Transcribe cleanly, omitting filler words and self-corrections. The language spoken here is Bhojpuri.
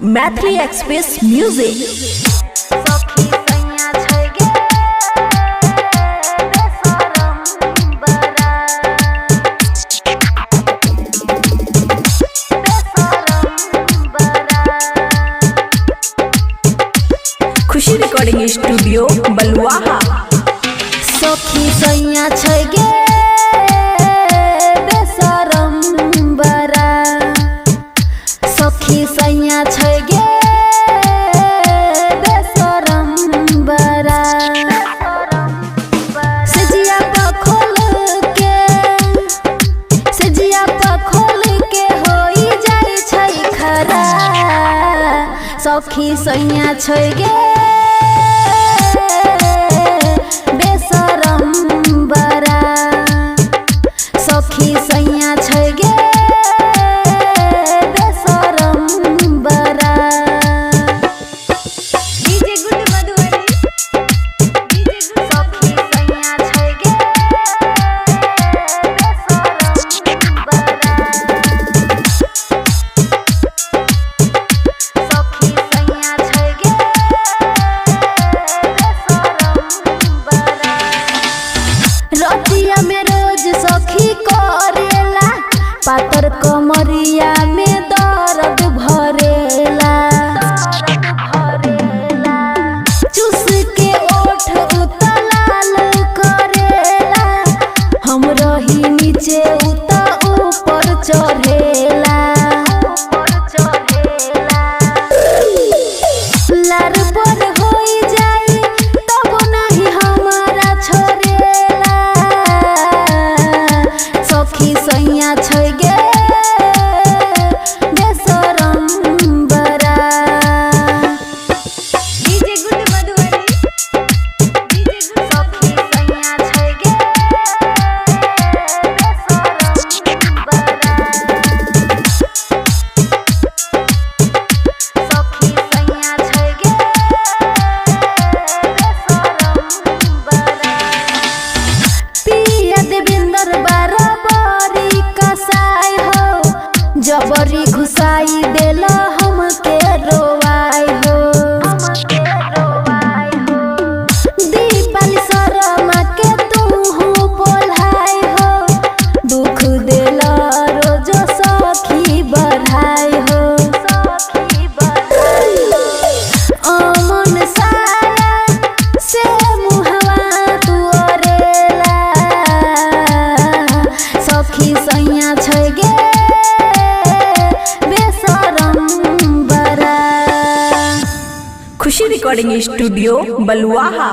Maithili express music. Khushi recording studio Baluaha. सखी सैया छै गे बेसरम बरा, सखी सैया छै गे बेसरम बरा। सजिया पर खोल के होई जाई छै खरा, सखी सैया छै गे पातर कमरिया में दर्द भरेला, चूस के ओठ उतलाल करेला, हम रही नीचे उता ऊपर चढ़ेला। लार पर होई जाई तब नहीं हमारा छोड़ेला, सखी सैया छै जबरी घुसाई देला हमके रोवाई हो। दीपाली शर्मा के तू बोलाई हो, दुख देला रोज सखी बढ़ाई हो। अमन साया से मुहवा तुअरेला, सखी सैया छै गे खुशी रिकॉर्डिंग स्टूडियो बलुआहा।